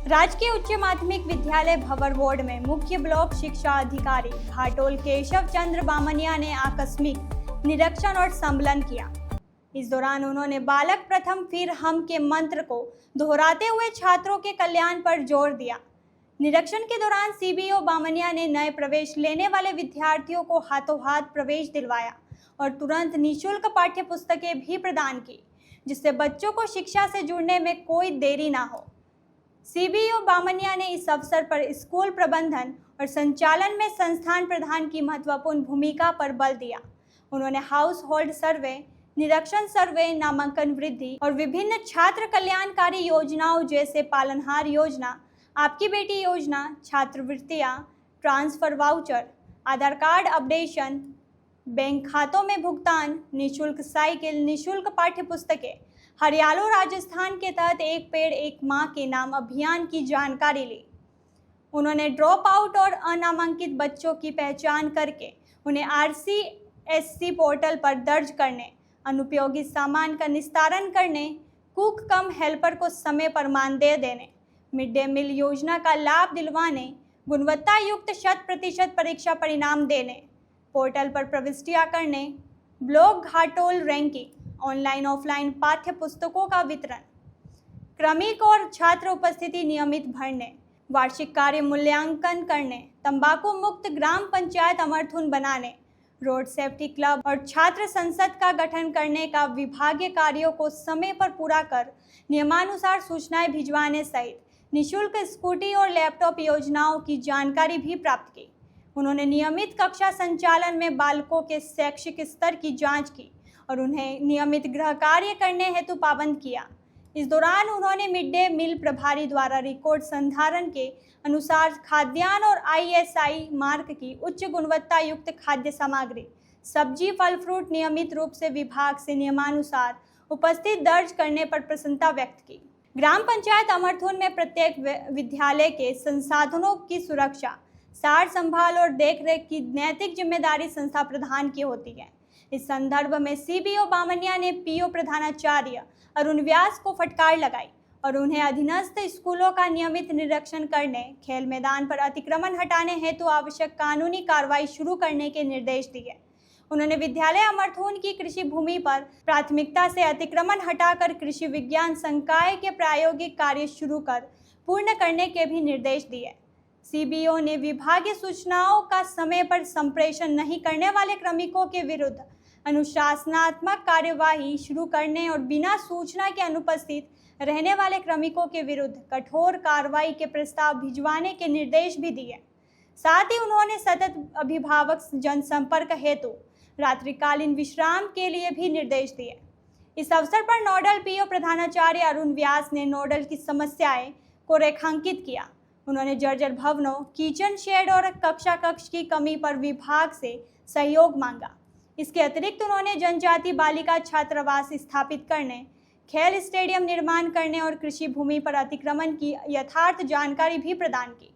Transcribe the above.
राजकीय उच्च माध्यमिक विद्यालय भवर वार्ड में मुख्य ब्लॉक शिक्षा अधिकारी घाटोल केशव चंद्र बामनिया ने आकस्मिक निरीक्षण और संबलन किया। इस दौरान उन्होंने बालक प्रथम फिर हम के मंत्र को दोहराते हुए छात्रों के कल्याण पर जोर दिया। निरीक्षण के दौरान सीबीओ बामनिया ने नए प्रवेश लेने वाले विद्यार्थियों को हाथों हाथ प्रवेश दिलवाया और तुरंत निःशुल्क पाठ्य पुस्तकें भी प्रदान की, जिससे बच्चों को शिक्षा से जुड़ने में कोई देरी ना हो। सीबीओ बामनिया ने इस अवसर पर स्कूल प्रबंधन और संचालन में संस्थान प्रधान की महत्वपूर्ण भूमिका पर बल दिया। उन्होंने हाउस होल्ड सर्वे, निरीक्षण सर्वे, नामांकन वृद्धि और विभिन्न छात्र कल्याणकारी योजनाओं जैसे पालनहार योजना, आपकी बेटी योजना, छात्रवृत्तियां, ट्रांसफर वाउचर, आधार कार्ड अपडेशन, बैंक खातों में भुगतान, निःशुल्क साइकिल, निःशुल्क पाठ्य पुस्तकें, हरियाणा राजस्थान के तहत एक पेड़ एक मां के नाम अभियान की जानकारी ली। उन्होंने ड्रॉप आउट और अनामांकित बच्चों की पहचान करके उन्हें RCSC पोर्टल पर दर्ज करने, अनुपयोगी सामान का निस्तारण करने, कुक कम हेल्पर को समय पर मानदेय देने, मिड डे मील योजना का लाभ दिलवाने, गुणवत्ता युक्त 100% परीक्षा परिणाम देने, पोर्टल पर प्रविष्टियां करने, block Ghatol ranking, online offline पाठ्य पुस्तकों का वितरण, क्रमिक और छात्र उपस्थिति नियमित भरने, वार्षिक कार्य मूल्यांकन करने, तंबाकू मुक्त ग्राम पंचायत अमरथुन बनाने, रोड सेफ्टी क्लब और छात्र संसद का गठन करने का विभागीय कार्यों को समय पर पूरा कर नियमानुसार सूचनाएं भिजवाने सहित निःशुल्क स्कूटी और लैपटॉप योजनाओं की जानकारी भी प्राप्त की। उन्होंने नियमित कक्षा संचालन में बालकों के शैक्षिक स्तर की जांच की और उन्हें नियमित गृह कार्य करने हेतु पाबंद किया। इस दौरान उन्होंने मिड डे मील प्रभारी द्वारा रिकॉर्ड संधारण के अनुसार खाद्यान्न और ISI मार्क की उच्च गुणवत्ता युक्त खाद्य सामग्री, सब्जी, फल, फ्रूट नियमित रूप से विभाग से नियमानुसार उपस्थित दर्ज करने पर प्रसन्नता व्यक्त की। ग्राम पंचायत अमरथुन में प्रत्येक विद्यालय के संसाधनों की सुरक्षा, सार संभाल और देखरेख की नैतिक जिम्मेदारी संस्था प्रधान की होती है। इस संदर्भ में सीबीओ बामनिया ने PO प्रधानाचार्य अरुण व्यास को फटकार लगाई और उन्हें अधीनस्थ स्कूलों का नियमित निरीक्षण करने, खेल मैदान पर अतिक्रमण हटाने हेतु आवश्यक कानूनी कार्रवाई शुरू करने के निर्देश दिए। उन्होंने विद्यालय अमरथुन की कृषि भूमि पर प्राथमिकता से अतिक्रमण हटाकर कृषि विज्ञान संकाय के प्रायोगिक कार्य शुरू कर पूर्ण करने के भी निर्देश दिए। सीबीओ ने विभागीय सूचनाओं का समय पर संप्रेषण नहीं करने वाले क्रमिकों के विरुद्ध अनुशासनात्मक कार्यवाही शुरू करने और बिना सूचना के अनुपस्थित रहने वाले क्रमिकों के विरुद्ध कठोर कार्रवाई के प्रस्ताव भिजवाने के निर्देश भी दिए। साथ ही उन्होंने सतत अभिभावक जनसंपर्क हेतु रात्रिकालीन विश्राम के लिए भी निर्देश दिए। इस अवसर पर नोडल PO प्रधानाचार्य अरुण व्यास ने नोडल की समस्याएं को रेखांकित किया। उन्होंने जर्जर भवनों, किचन शेड और कक्षा कक्ष की कमी पर विभाग से सहयोग मांगा। इसके अतिरिक्त उन्होंने जनजाति बालिका छात्रावास स्थापित करने, खेल स्टेडियम निर्माण करने और कृषि भूमि पर अतिक्रमण की यथार्थ जानकारी भी प्रदान की।